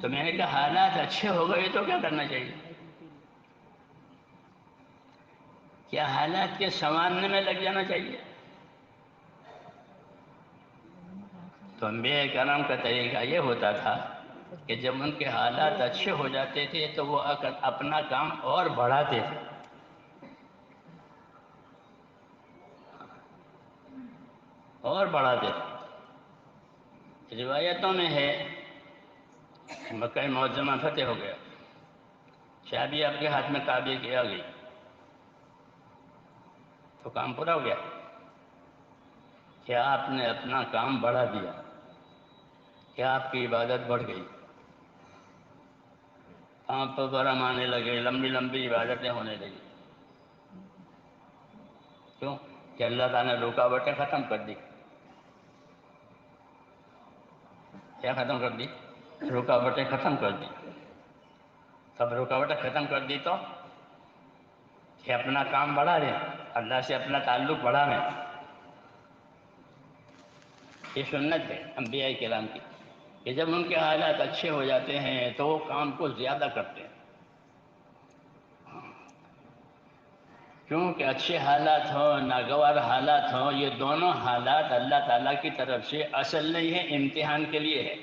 تو میں نے کہا حالات اچھے ہو گئے تو کیا کرنا چاہیے؟ کیا حالات کے سنوارنے میں لگ جانا چاہیے؟ تو انبیاء کرام کا طریقہ یہ ہوتا تھا کہ جب ان کے حالات اچھے ہو جاتے تھے تو وہ اپنا کام اور بڑھاتے تھے. اور بڑھاتے تھے. روایتوں میں ہے مکہ معظمہ فتح ہو گیا، چابی آپ کے ہاتھ میں کعبے کی آ گئی تو کام پورا ہو گیا. کیا آپ نے اپنا کام بڑھا دیا؟ کیا آپ کی عبادت بڑھ گئی؟ آپ تو برہم آنے لگے، لمبی لمبی عبادتیں ہونے لگی. کیوں کہ اللہ تعالیٰ نے رکاوٹیں ختم کر دی. کیا ختم کر دی؟ رکاوٹیں ختم کر دی. سب رکاوٹیں ختم کر دی تو کہ اپنا کام بڑھا دیں، اللہ سے اپنا تعلق بڑھا لیں. یہ سنت ہے انبیاء کرام کی کہ جب ان کے حالات اچھے ہو جاتے ہیں تو وہ کام کو زیادہ کرتے ہیں. کیونکہ اچھے حالات ہوں، ناگوار حالات ہوں، یہ دونوں حالات اللہ تعالیٰ کی طرف سے اصل نہیں ہے، امتحان کے لیے ہے.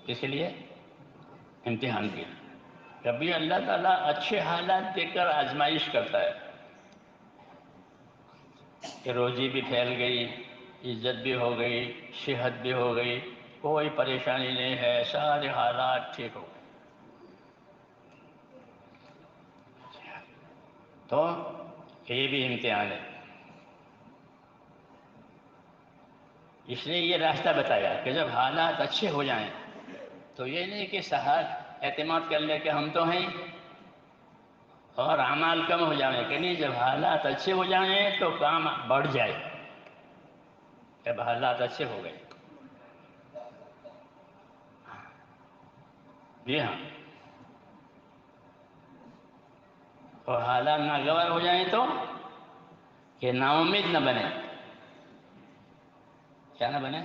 کس لیے؟ امتحان کے لیے. کبھی اللہ تعالیٰ اچھے حالات دیکھ کر آزمائش کرتا ہے کہ روزی بھی پھیل گئی، عزت بھی ہو گئی، صحت بھی ہو گئی، کوئی پریشانی نہیں ہے، سارے حالات ٹھیک ہو گئے. تو یہ بھی امتحان ہے. اس لیے یہ راستہ بتایا کہ جب حالات اچھے ہو جائیں تو یہ نہیں کہ سہل اعتماد کر لے کہ ہم تو ہیں اور اعمال کم ہو جائیں، کہ نہیں، جب حالات اچھے ہو جائیں تو کام بڑھ جائے. جب حالات اچھے ہو گئے، جی ہاں، اور حالات ناگوار ہو جائیں تو کہ نا امید نہ بنے. کیا نہ بنے؟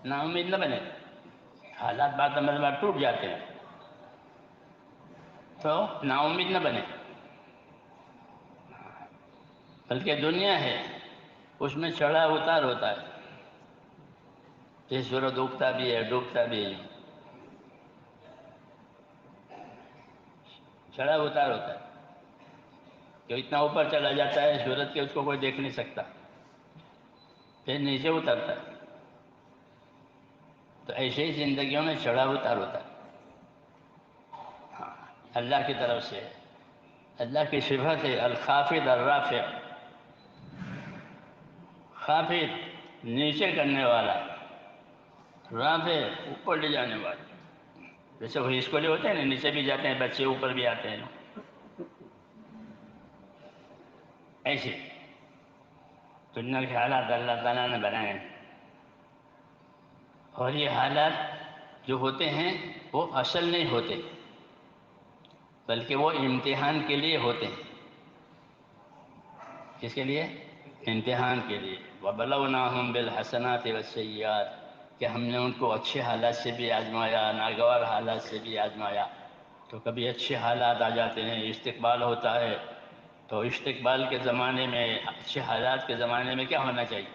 نا امید نہ بنے. حالات بعد میں ٹوٹ جاتے ہیں تو نا امید نہ بنے. بلکہ دنیا ہے اس میں چڑھا اتار ہوتا ہے. یہ سورج اگتا بھی ہے، ڈوبتا بھی ہے، چڑھا اتار ہوتا ہے. جو اتنا اوپر چلا جاتا ہے سورج کے، اس کو کوئی دیکھ نہیں سکتا، پھر نیچے اترتا ہے. تو ایسے ہی زندگیوں میں چڑھا اتار ہوتا ہے. ہاں، اللہ کی طرف سے اللہ کی صفت ہے الخافض الرافع. خافض نیچے کرنے والا، رافع اوپر لے جانے والا. جیسے وہ اسکولے ہوتے ہیں نا، نیچے بھی جاتے ہیں بچے، اوپر بھی آتے ہیں. ایسے دنیا کے حالات اللہ تعالیٰ نے بنائے ہیں، اور یہ حالات جو ہوتے ہیں وہ اصل نہیں ہوتے بلکہ وہ امتحان کے لیے ہوتے ہیں. کس کے لیے؟ امتحان کے لیے. وَبَلَوْنَاهُمْ بِالْحَسَنَاتِ وَالسَّيِّئَاتِ کہ ہم نے ان کو اچھے حالات سے بھی آزمایا، ناگوار حالات سے بھی آزمایا. تو کبھی اچھے حالات آ جاتے ہیں، استقبال ہوتا ہے، تو استقبال کے زمانے میں، اچھے حالات کے زمانے میں کیا ہونا چاہیے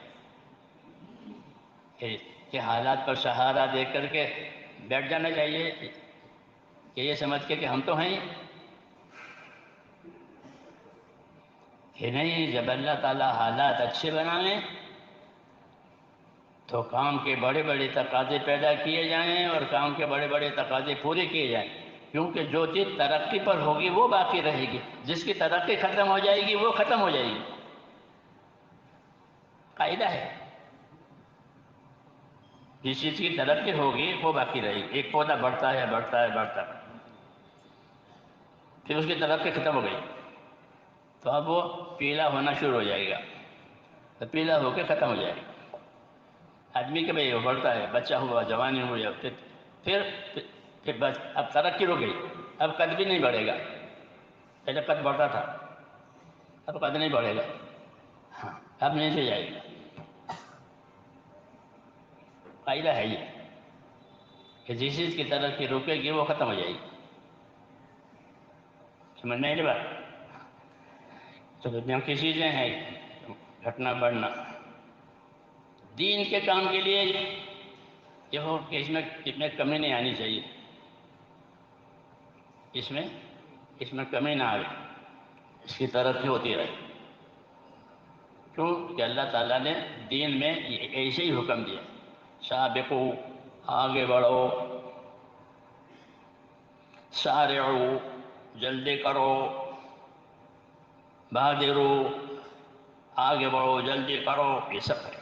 کہ حالات پر سہارا دے کر کے بیٹھ جانا چاہیے کہ یہ سمجھ کے کہ ہم تو ہیں کہ نہیں. جب اللہ تعالیٰ حالات اچھے بنائیں تو کام کے بڑے بڑے تقاضے پیدا کیے جائیں اور کام کے بڑے بڑے تقاضے پورے کیے جائیں. کیونکہ جو چیز ترقی پر ہوگی وہ باقی رہے گی، جس کی ترقی ختم ہو جائے گی وہ ختم ہو جائے گی. قاعدہ ہے. جس چیز کی ترقی ہوگی وہ باقی رہے گی. ایک پودا بڑھتا ہے بڑھتا ہے بڑھتا ہے، پھر اس کی ترقی ختم ہو گئی تو اب وہ پیلا ہونا شروع ہو جائے گا، تو پیلا ہو کے ختم ہو جائے گا. آدمی کے بھائی وہ بڑھتا ہے، بچہ ہوا، جوانی ہوئی، پھر بس اب ترقی ہو گئی، اب قد بھی نہیں بڑھے گا. پہلے قد بڑھتا تھا، اب قد نہیں بڑھے گا. ہاں، اب نیچے جائے گا. قاعدہ ہے یہ. کہ جس چیز کی ترقی رکے گی وہ ختم ہو جائے گی. سمجھ میں آئی بات؟ تو دنیا کی چیزیں ہیں گھٹنا بڑھنا دین کے کام کے لیے یہ ہو کہ اس میں کمی نہیں آنی چاہیے، اس میں کمی نہ آئے، اس کی ترقی ہوتی رہے. کیوں کہ اللہ تعالیٰ نے دین میں ایسے ہی حکم دیا، سابقو آگے بڑھو، سارعو جلدی کرو، بادرو آگے بڑھو جلدی کرو، یہ سب ہے.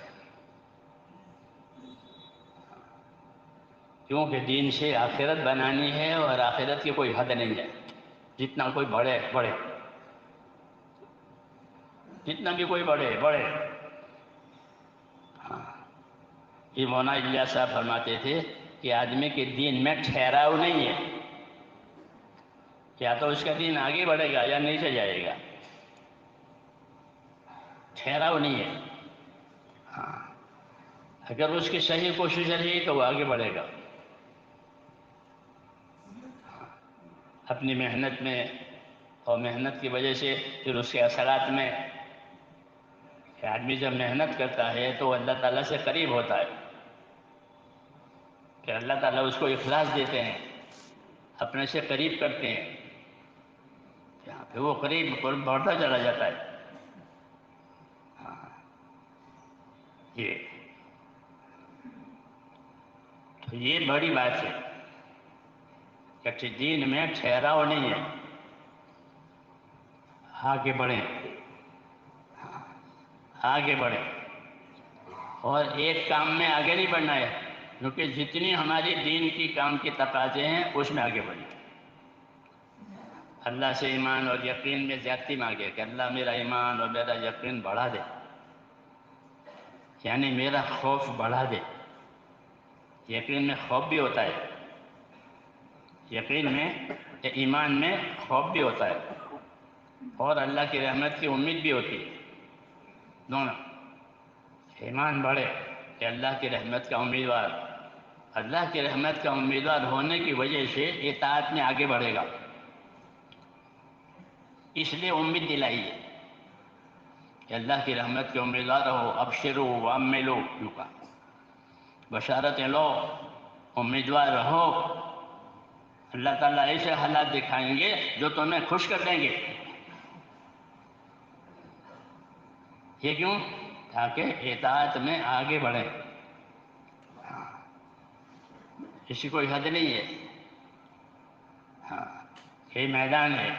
کیونکہ دین سے آخرت بنانی ہے اور آخرت کی کوئی حد نہیں ہے. جتنا کوئی بڑھے بڑھے، جتنا بھی کوئی بڑھے بڑھے. یہ مولانا الیاس صاحب فرماتے تھے کہ آدمی کے دین میں ٹھہراؤ نہیں ہے، یا تو اس کا دین آگے بڑھے گا یا نیچے جائے گا، ٹھہراؤ نہیں ہے. اگر اس کی صحیح کوشش رہی تو وہ آگے بڑھے گا. اپنی محنت میں اور محنت کی وجہ سے پھر اس کے اثرات میں کہ آدمی جب محنت کرتا ہے تو اللہ تعالیٰ سے قریب ہوتا ہے، کہ اللہ تعالیٰ اس کو اخلاص دیتے ہیں، اپنے سے قریب کرتے ہیں، پھر وہ قریب بڑھتا چلا جاتا ہے. تو یہ بڑی بات ہے کہ دین میں ٹھہراؤ نہیں ہے، آگے بڑھیں، آگے بڑھیں. اور ایک کام میں آگے نہیں بڑھنا ہے، کیونکہ جتنی ہماری دین کی کام کی تقاضے ہیں اس میں آگے بڑھیں. اللہ سے ایمان اور یقین میں زیادتی مانگے کہ اللہ میرا ایمان اور میرا یقین بڑھا دے، یعنی میرا خوف بڑھا دے. یقین میں خوف بھی ہوتا ہے، یقین میں ایمان میں خوف بھی ہوتا ہے، اور اللہ کی رحمت کی امید بھی ہوتی ہے. دونوں ایمان بڑھے کہ اللہ کی رحمت کا امیدوار، اللہ کی رحمت کا امیدوار ہونے کی وجہ سے اطاعت میں آگے بڑھے گا. اس لیے امید دلائی ہے کہ اللہ کی رحمت کے امیدوار ہو، ابشرو واملو، یوں کہا بشارتیں لو، امیدوار رہو. اللہ تعالیٰ ایسے حالات دکھائیں گے جو تمہیں خوش کر دیں گے. یہ کیوں؟ تاکہ اطاعت میں آگے بڑھیں. اس کی کوئی حد نہیں ہے. یہ میدان ہے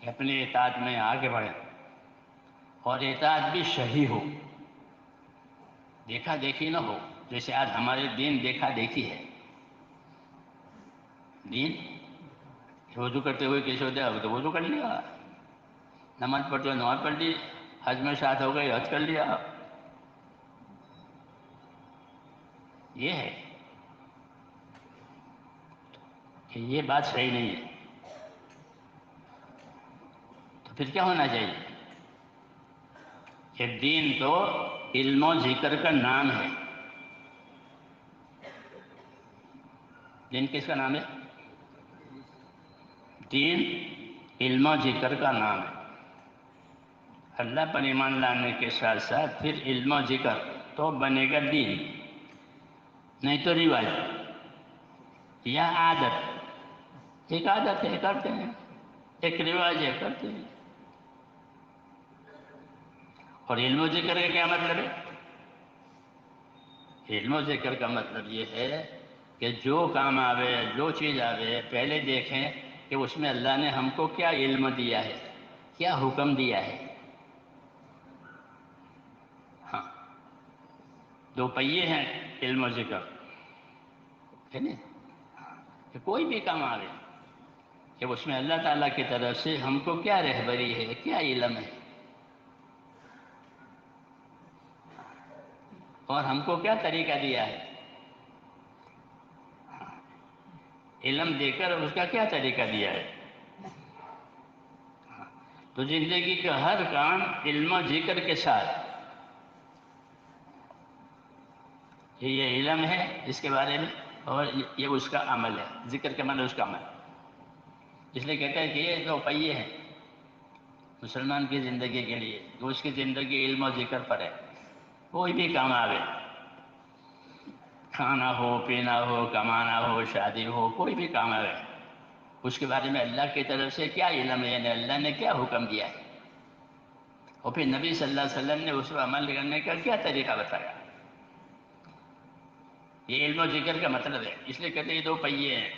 کہ اپنی اطاعت میں آگے بڑھیں، اور اطاعت بھی صحیح ہو، دیکھا دیکھی نہ ہو. جیسے آج ہمارے دین دیکھا دیکھی ہے. دین وضو کرتے ہوئے کیسے ہوتا ہے؟ تو وضو کر لیا، نماز پڑھتے ہوئے نماز پڑھ لی، حج میں شاد ہو گئی حج کر لیا. یہ ہے کہ یہ بات صحیح نہیں ہے. تو پھر کیا ہونا چاہیے؟ کہ دین تو علم و ذکر کا نام ہے. دین کس کا نام ہے؟ دین علم و ذکر کا نام ہے. اللہ پر ایمان لانے کے ساتھ ساتھ پھر علم و ذکر تو بنے گا دین، نہیں تو رواج یا عادت. ایک عادت ہے کرتے ہیں، ایک رواج ہے کرتے ہیں. اور علم و ذکر کا کیا مطلب ہے؟ علم و ذکر کا مطلب یہ ہے کہ جو کام آوے، جو چیز آوے، پہلے دیکھیں کہ اس میں اللہ نے ہم کو کیا علم دیا ہے، کیا حکم دیا ہے. ہاں، دو پہیے ہیں علم و ذکر، ہے نا؟ کہ کوئی بھی کام آوے کہ اس میں اللہ تعالیٰ کی طرف سے ہم کو کیا رہبری ہے، کیا علم ہے، اور ہم کو کیا طریقہ دیا ہے. علم دے کر اس کا کیا طریقہ دیا ہے. تو زندگی کا ہر کام علم و ذکر کے ساتھ، یہ علم ہے اس کے بارے میں اور یہ اس کا عمل ہے، ذکر کا عمل اس کا عمل. اس لیے کہتے ہیں کہ یہ دو پہیے ہیں مسلمان کی زندگی کے لیے، کہ اس کی زندگی علم و ذکر پر ہے. کوئی بھی کام آوے، کھانا ہو، پینا ہو، کمانا ہو، شادی ہو، کوئی بھی کام آوے، اس کے بارے میں اللہ کی طرف سے کیا علم ہے، یعنی اللہ نے کیا حکم دیا ہے، اور پھر نبی صلی اللہ علیہ وسلم نے اس پر عمل کرنے کا کیا طریقہ بتایا. یہ علم و ذکر کا مطلب ہے. اس لیے کہتے ہیں یہ دو پہیے ہیں،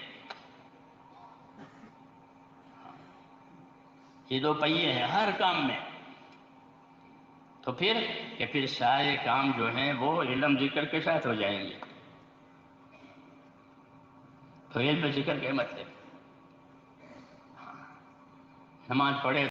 یہ دو پہیے ہیں ہر کام میں. تو پھر سارے کام جو ہیں وہ علم ذکر کے ساتھ ہو جائیں گے. تو علم ذکر کے مطلب نماز پڑھے